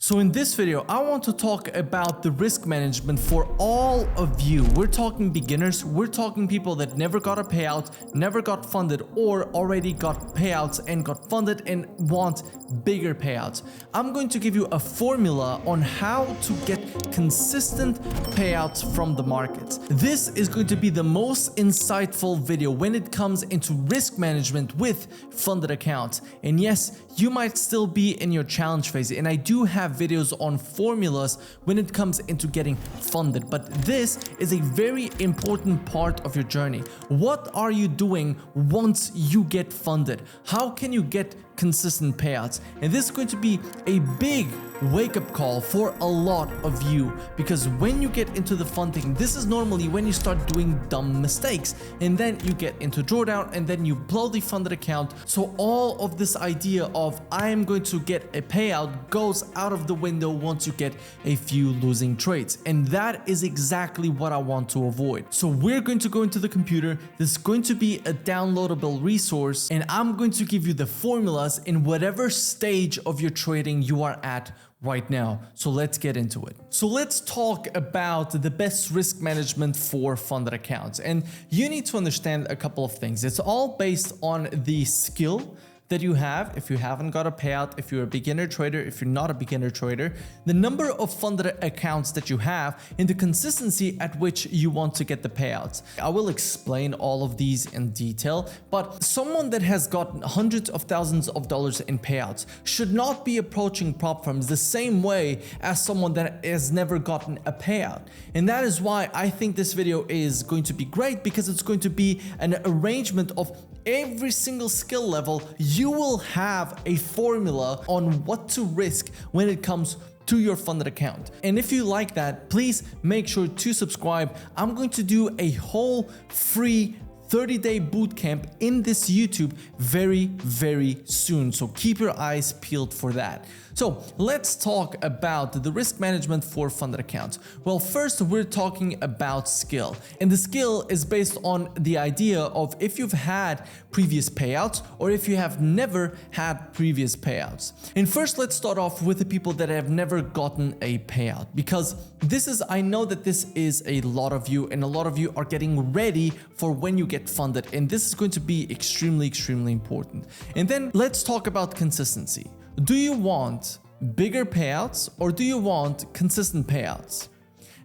So in this video, I want to talk about the risk management for all of you. We're talking beginners, we're talking people that never got a payout, never got funded, or already got payouts and got funded and want bigger payouts. I'm going to give you a formula on how to get consistent payouts from the markets. This is going to be the most insightful video when it comes into risk management with funded accounts. And yes, you might still be in your challenge phase, and I do have videos on formulas when it comes into getting funded, but this is a very important part of your journey. What are you doing once you get funded? How can you get consistent payouts? And this is going to be a big wake-up call for a lot of you, because when you get into the funding, this is normally when you start doing dumb mistakes, and then you get into drawdown and then you blow the funded account. So all of this idea of I am going to get a payout goes out of the window once you get a few losing trades, and that is exactly what I want to avoid. So we're going to go into the computer. This is going to be a downloadable resource, and I'm going to give you the formulas in whatever stage of your trading you are at right now. So let's get into it. So let's talk about the best risk management for funded accounts. And you need to understand a couple of things. It's all based on the skill that you have. If you haven't got a payout, if you're a beginner trader, if you're not a beginner trader, the number of funded accounts that you have, and the consistency at which you want to get the payouts. I will explain all of these in detail, but someone that has gotten hundreds of thousands of dollars in payouts should not be approaching prop firms the same way as someone that has never gotten a payout. And that is why I think this video is going to be great, because it's going to be an arrangement of every single skill level. You will have a formula on what to risk when it comes to your funded account. And if you like that, please make sure to subscribe. I'm going to do a whole free 30-day bootcamp in this YouTube very soon. So keep your eyes peeled for that. So let's talk about the risk management for funded accounts. Well, first we're talking about skill. And the skill is based on the idea of if you've had previous payouts or if you have never had previous payouts. And first, let's start off with the people that have never gotten a payout, because I know that this is a lot of you, and a lot of you are getting ready for when you get funded. And this is going to be extremely important. And then let's talk about consistency. Do you want bigger payouts or do you want consistent payouts?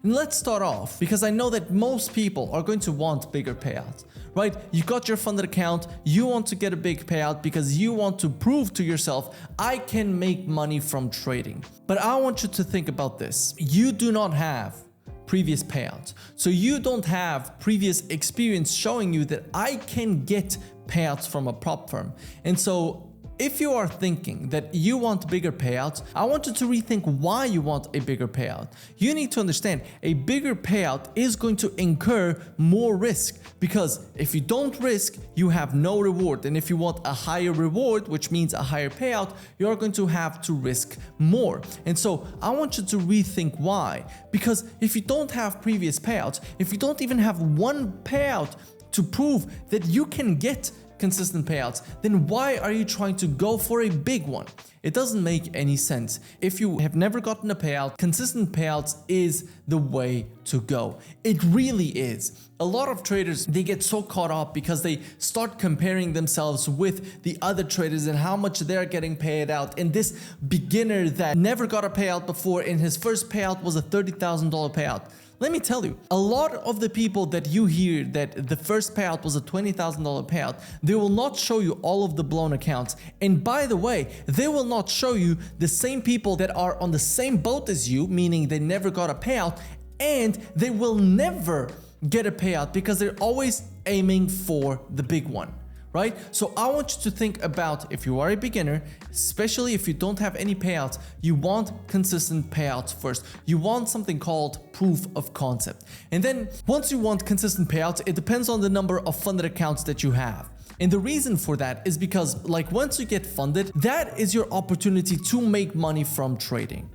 And let's start off, because I know that most people are going to want bigger payouts, right? You got your funded account, you want to get a big payout because you want to prove to yourself, I can make money from trading. But I want you to think about this. You do not have previous payouts. So you don't have previous experience showing you that I can get payouts from a prop firm. And so if you are thinking that you want bigger payouts, I want you to rethink why you want a bigger payout. You need to understand a bigger payout is going to incur more risk, because if you don't risk, you have no reward. And if you want a higher reward, which means a higher payout, you're going to have to risk more. And so I want you to rethink why. Because if you don't have previous payouts, if you don't even have one payout to prove that you can get consistent payouts, then why are you trying to go for a big one? It doesn't make any sense. If you have never gotten a payout, consistent payouts is the way to go. It really is. A lot of traders, they get so caught up because they start comparing themselves with the other traders and how much they're getting paid out. And this beginner that never got a payout before, and his first payout was a $30,000 payout. Let me tell you, a lot of the people that you hear that the first payout was a $20,000 payout, they will not show you all of the blown accounts. And by the way, they will not show you the same people that are on the same boat as you, meaning they never got a payout, and they will never get a payout because they're always aiming for the big one. Right? So I want you to think about, if you are a beginner, especially if you don't have any payouts, you want consistent payouts first. You want something called proof of concept. And then once you want consistent payouts, it depends on the number of funded accounts that you have. And the reason for that is because, like, once you get funded, that is your opportunity to make money from trading.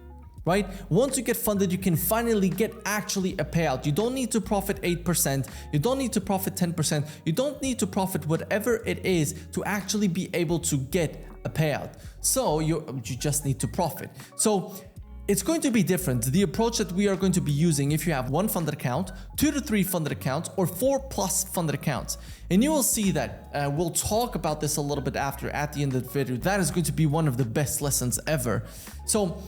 Right? Once you get funded, you can finally get actually a payout. You don't need to profit 8%. You don't need to profit 10%. You don't need to profit whatever it is to actually be able to get a payout. So you just need to profit. So it's going to be different. The approach that we are going to be using if you have 1 funded account, 2 to 3 funded accounts, or 4+ funded accounts. And you will see that we'll talk about this a little bit after at the end of the video. That is going to be one of the best lessons ever. So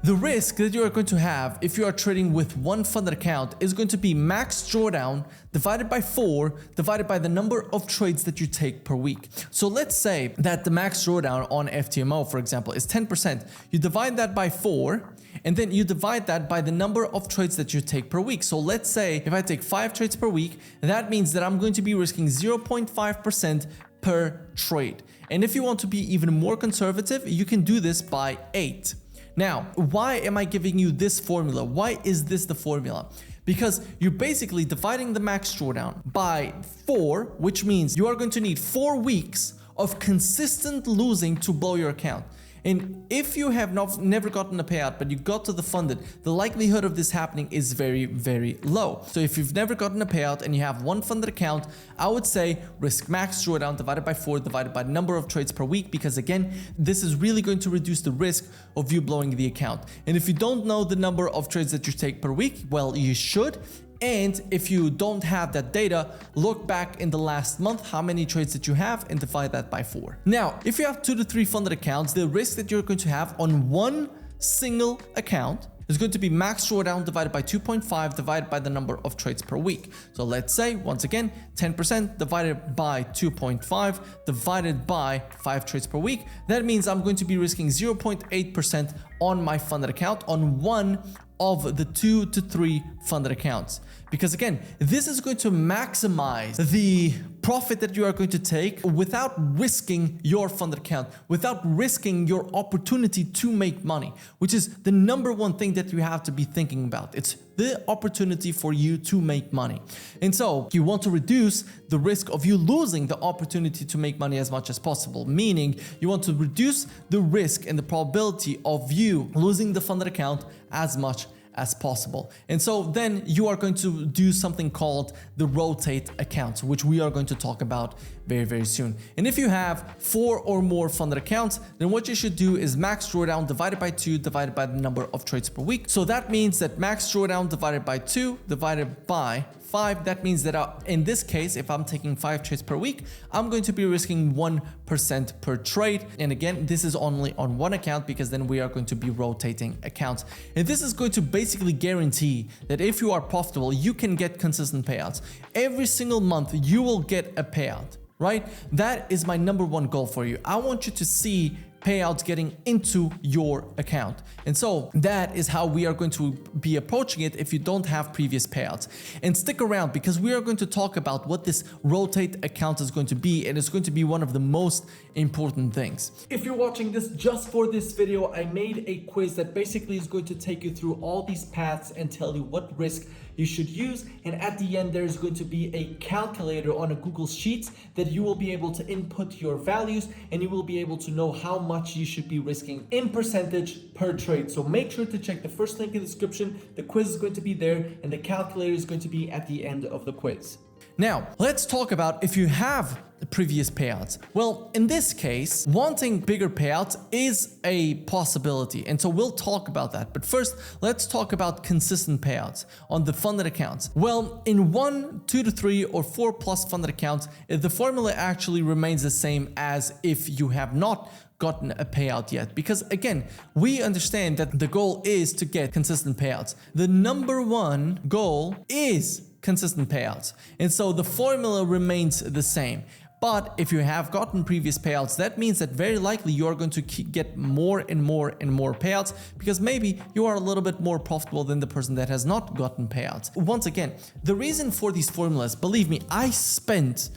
the risk that you are going to have if you are trading with 1 funded account is going to be max drawdown divided by 4 divided by the number of trades that you take per week. So let's say that the max drawdown on FTMO, for example, is 10%. You divide that by 4 and then you divide that by the number of trades that you take per week. So let's say if I take 5 trades per week, that means that I'm going to be risking 0.5% per trade. And if you want to be even more conservative, you can do this by 8. Now, why am I giving you this formula? Why is this the formula? Because you're basically dividing the max drawdown by 4, which means you are going to need 4 weeks of consistent losing to blow your account. And if you have never gotten a payout, but you got to the funded, the likelihood of this happening is very, very low. So if you've never gotten a payout and you have 1 funded account, I would say risk max drawdown divided by 4 divided by the number of trades per week, because again, this is really going to reduce the risk of you blowing the account. And if you don't know the number of trades that you take per week, well, you should. And if you don't have that data, look back in the last month, how many trades that you have, and divide that by 4. Now, if you have 2 to 3 funded accounts, the risk that you're going to have on one single account is going to be max drawdown divided by 2.5 divided by the number of trades per week. So let's say, once again, 10% divided by 2.5 divided by 5 trades per week. That means I'm going to be risking 0.8% on my funded account on one of the 2 to 3 funded accounts. Because again, this is going to maximize the profit that you are going to take without risking your funded account, without risking your opportunity to make money, which is the number one thing that you have to be thinking about. It's the opportunity for you to make money. And so you want to reduce the risk of you losing the opportunity to make money as much as possible, meaning you want to reduce the risk and the probability of you losing the funded account as much as possible. And so then you are going to do something called the rotate account, which we are going to talk about very, very soon. And if you have 4 or more funded accounts, then what you should do is max drawdown divided by 2 divided by the number of trades per week. So that means that max drawdown divided by 2 divided by 5, that means that in this case, if I'm taking 5 trades per week, I'm going to be risking 1% per trade. And again, this is only on one account because then we are going to be rotating accounts. And this is going to basically guarantee that if you are profitable, you can get consistent payouts. Every single month, you will get a payout, right? That is my number one goal for you. I want you to see payouts getting into your account. And so that is how we are going to be approaching it if you don't have previous payouts. And stick around because we are going to talk about what this rotate account is going to be, and it's going to be one of the most important things. If you're watching this just for this video, I made a quiz that basically is going to take you through all these paths and tell you what risk you should use, and at the end there's going to be a calculator on a Google Sheets that you will be able to input your values, and you will be able to know how much you should be risking in percentage per trade. So make sure to check the first link in the description. The quiz is going to be there and the calculator is going to be at the end of the quiz. Now, let's talk about if you have the previous payouts. Well, in this case, wanting bigger payouts is a possibility. And so we'll talk about that. But first, let's talk about consistent payouts on the funded accounts. Well, in 1, 2 to 3 or 4+ funded accounts, the formula actually remains the same as if you have not gotten a payout yet, because again, we understand that the goal is to get consistent payouts. The number one goal is consistent payouts, and so the formula remains the same. But if you have gotten previous payouts, that means that very likely you are going to get more and more and more payouts, because maybe you are a little bit more profitable than the person that has not gotten payouts. Once again, the reason for these formulas, believe me, I spent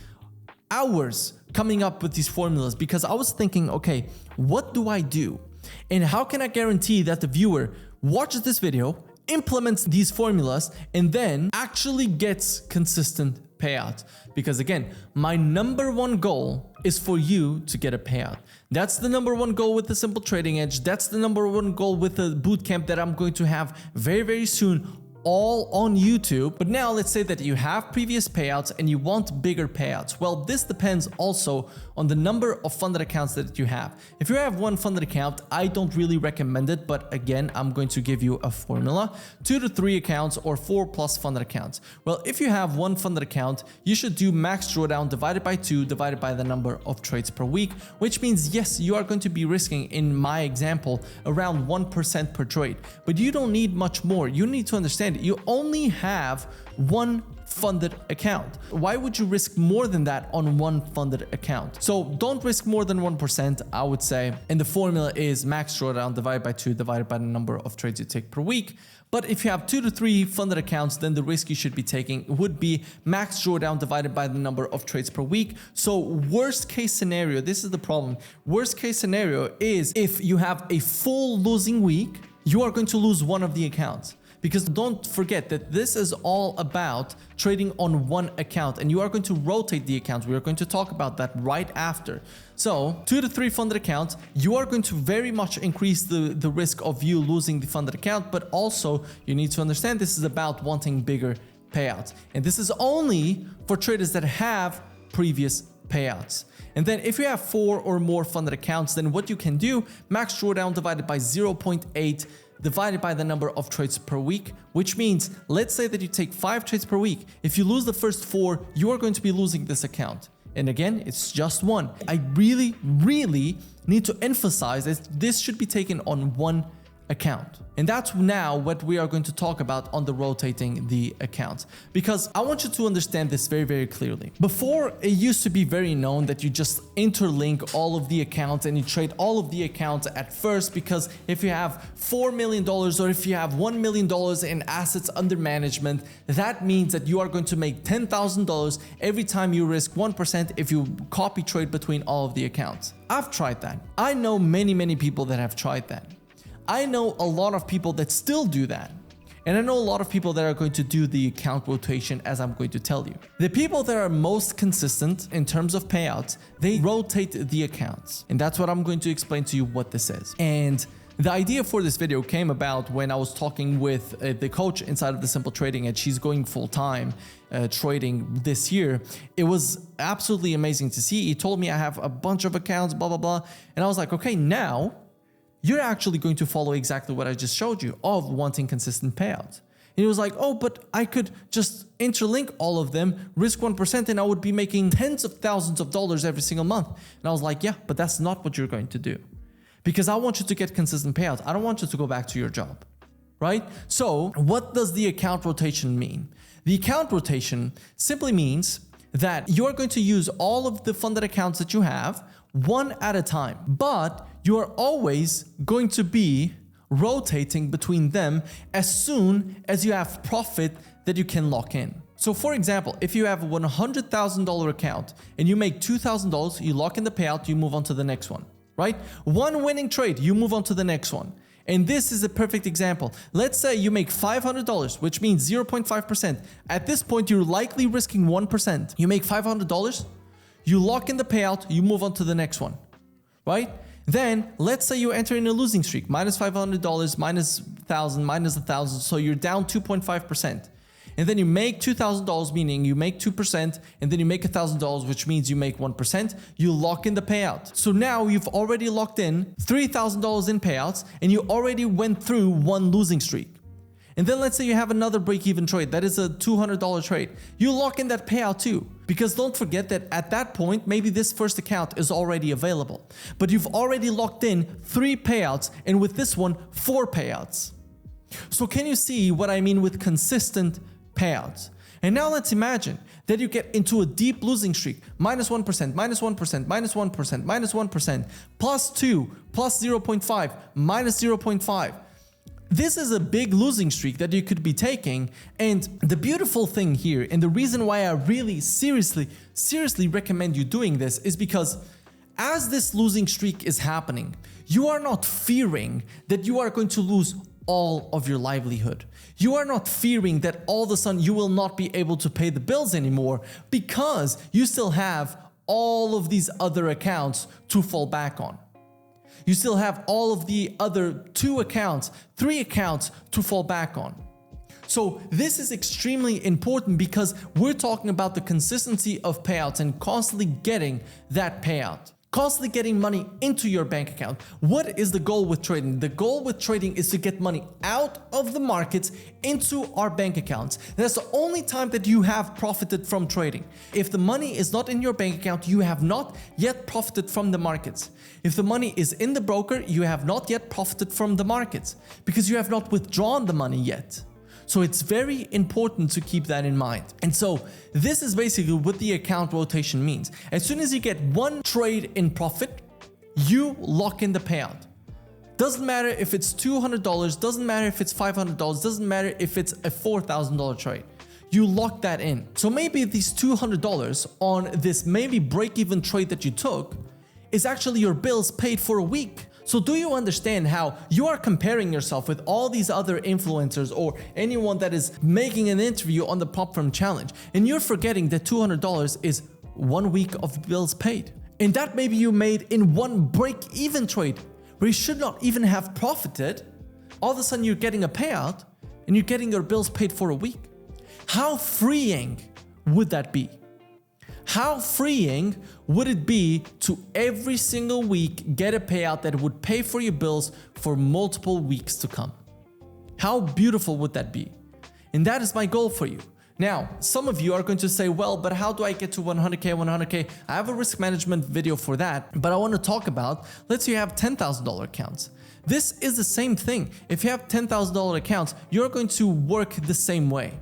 hours coming up with these formulas because I was thinking, okay, what do I do? And how can I guarantee that the viewer watches this video, implements these formulas, and then actually gets consistent payout? Because again, my number one goal is for you to get a payout. That's the number one goal with the Simple Trading Edge. That's the number one goal with the bootcamp that I'm going to have very, very soon. all on YouTube. But now let's say that you have previous payouts and you want bigger payouts. Well, this depends also on the number of funded accounts that you have. If you have one funded account, I don't really recommend it, but again, I'm going to give you a formula: 2 to 3 accounts or 4 plus funded accounts. Well, if you have one funded account, you should do max drawdown divided by 2 divided by the number of trades per week, which means yes, you are going to be risking, in my example, around 1% per trade, but you don't need much more. You need to understand you only have one funded account. Why would you risk more than that on one funded account? So don't risk more than 1%, I would say. And the formula is max drawdown divided by 2 divided by the number of trades you take per week. But if you have 2 to 3 funded accounts, then the risk you should be taking would be max drawdown divided by the number of trades per week. So worst case scenario, this is the problem. Worst case scenario is if you have a full losing week, you are going to lose one of the accounts. Because don't forget that this is all about trading on one account, and you are going to rotate the accounts. We are going to talk about that right after. So 2 to 3 funded accounts, you are going to very much increase the risk of you losing the funded account, but also you need to understand this is about wanting bigger payouts. And this is only for traders that have previous payouts. And then if you have 4 or more funded accounts, then what you can do, max drawdown divided by 0.8 divided by the number of trades per week, which means, let's say that you take 5 trades per week. If you lose the first 4, you are going to be losing this account. And again, it's just one. I really need to emphasize that this should be taken on one account. And that's now what we are going to talk about on the rotating the accounts, because I want you to understand this very clearly. Before, it used to be very known that you just interlink all of the accounts and you trade all of the accounts at first, because if you have $4 million or if you have $1 million in assets under management, that means that you are going to make $10,000 every time you risk 1% if you copy trade between all of the accounts. I've tried that. I know many people that have tried that. I know a lot of people that still do that. And I know a lot of people that are going to do the account rotation, as I'm going to tell you. The people that are most consistent in terms of payouts, they rotate the accounts. And that's what I'm going to explain to you what this is. And the idea for this video came about when I was talking with the coach inside of the Simple Trading, and she's going full-time trading this year. It was absolutely amazing to see. He told me I have a bunch of accounts, blah, blah, blah. And I was like, okay, now you're actually going to follow exactly what I just showed you of wanting consistent payouts. And he was like, oh, but I could just interlink all of them, risk 1%, and I would be making tens of thousands of dollars every single month. And I was like, yeah, but that's not what you're going to do. Because I want you to get consistent payouts. I don't want you to go back to your job, right? So what does the account rotation mean? The account rotation simply means that you're going to use all of the funded accounts that you have one at a time, but you are always going to be rotating between them as soon as you have profit that you can lock in. So for example, if you have a $100,000 account and you make $2,000, you lock in the payout, you move on to the next one, right? One winning trade, you move on to the next one. And this is a perfect example. Let's say you make $500, which means 0.5%. At this point, you're likely risking 1%. You make $500, you lock in the payout, you move on to the next one, right? Then let's say you enter in a losing streak, minus $500, minus 1,000, minus 1,000. So you're down 2.5%. And then you make $2,000, meaning you make 2%, and then you make $1,000, which means you make 1%. You lock in the payout. So now you've already locked in $3,000 in payouts, and you already went through one losing streak. And then let's say you have another break-even trade. That is a $200 trade. You lock in that payout too. Because don't forget that at that point, maybe this first account is already available. But you've already locked in 3 payouts, and with this one, 4 payouts. So can you see what I mean with consistent payouts? And now let's imagine that you get into a deep losing streak, minus 1%, minus 1%, minus 1%, minus 1%, plus 2, plus 0.5, minus 0.5. This is a big losing streak that you could be taking. And the beautiful thing here, and the reason why I really seriously recommend you doing this, is because as this losing streak is happening, you are not fearing that you are going to lose all of your livelihood. You are not fearing that all of a sudden you will not be able to pay the bills anymore, because you still have all of these other accounts to fall back on. You still have all of the other 2 accounts, 3 accounts to fall back on. So this is extremely important because we're talking about the consistency of payouts and constantly getting that payout. Constantly getting money into your bank account. What is the goal with trading? The goal with trading is to get money out of the markets into our bank accounts. And that's the only time that you have profited from trading. If the money is not in your bank account, you have not yet profited from the markets. If the money is in the broker, you have not yet profited from the markets because you have not withdrawn the money yet. So it's very important to keep that in mind. And so this is basically what the account rotation means. As soon as you get one trade in profit, you lock in the payout. Doesn't matter if it's $200, doesn't matter if it's $500, doesn't matter if it's a $4,000 trade. You lock that in. So maybe these $200 on this maybe break-even trade that you took is actually your bills paid for a week. So do you understand how you are comparing yourself with all these other influencers or anyone that is making an interview on the Prop Firm Challenge, and you're forgetting that $200 is 1 week of bills paid. And that maybe you made in one break-even trade where you should not even have profited. All of a sudden you're getting a payout and you're getting your bills paid for a week. How freeing would that be? How freeing would it be to every single week get a payout that would pay for your bills for multiple weeks to come? How beautiful would that be? And that is my goal for you. Now, some of you are going to say, well, but how do I get to 100K? I have a risk management video for that, but I want to talk about, let's say you have $10,000 accounts. This is the same thing. If you have $10,000 accounts, you're going to work the same way.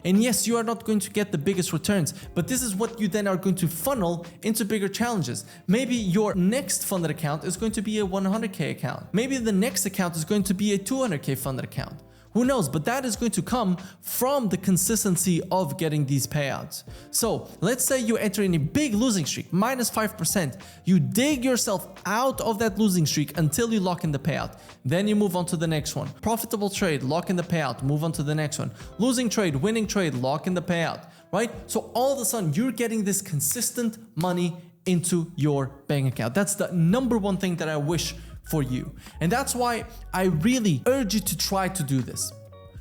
And yes, you are not going to get the biggest returns, but this is what you then are going to funnel into bigger challenges. Maybe your next funded account is going to be a 100K account. Maybe the next account is going to be a 200K funded account. Who knows? But that is going to come from the consistency of getting these payouts. So let's say you enter in a big losing streak, minus 5%. You dig yourself out of that losing streak until you lock in the payout. Then you move on to the next one. Profitable trade, lock in the payout, move on to the next one. Losing trade, winning trade, lock in the payout, right? So all of a sudden you're getting this consistent money into your bank account. That's the number one thing that I wish for you. And that's why I really urge you to try to do this.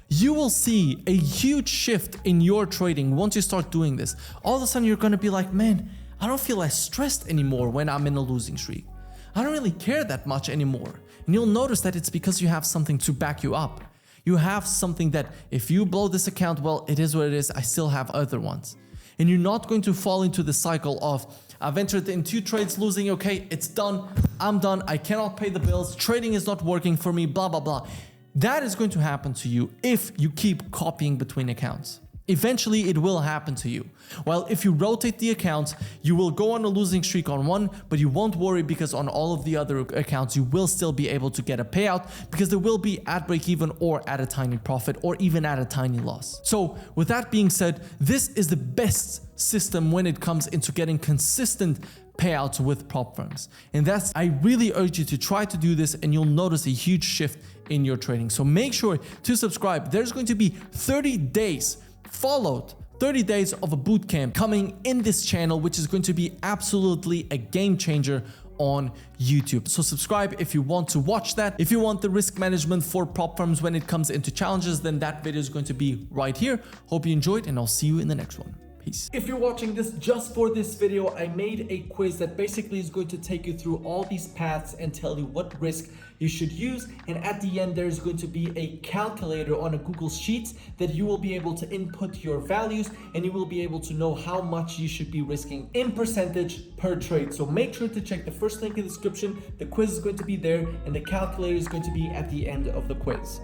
You will see a huge shift in your trading once you start doing this. All of a sudden you're going to be like, man, I don't feel as stressed anymore when I'm in a losing streak. I don't really care that much anymore. And you'll notice that it's because you have something to back you up. You have something that if you blow this account, well, it is what it is. I still have other ones. And you're not going to fall into the cycle of, I've entered in 2 trades losing, okay, it's done, I'm done, I cannot pay the bills, trading is not working for me, blah, blah, blah. That is going to happen to you if you keep copying between accounts. Eventually, it will happen to you. Well, if you rotate the accounts, you will go on a losing streak on one, but you won't worry because on all of the other accounts, you will still be able to get a payout because they will be at break even or at a tiny profit or even at a tiny loss. So with that being said, this is the best system when it comes into getting consistent payouts with prop firms. And I really urge you to try to do this and you'll notice a huge shift in your trading. So make sure to subscribe. There's going to be 30 days followed 30 days of a bootcamp coming in this channel, which is going to be absolutely a game changer on YouTube. So subscribe if you want to watch that. If you want the risk management for prop firms when it comes into challenges, then that video is going to be right here. Hope you enjoyed and I'll see you in the next one. Peace. If you're watching this just for this video, I made a quiz that basically is going to take you through all these paths and tell you what risk you should use. And at the end, there's going to be a calculator on a Google Sheets that you will be able to input your values and you will be able to know how much you should be risking in percentage per trade. So make sure to check the first link in the description. The quiz is going to be there and the calculator is going to be at the end of the quiz.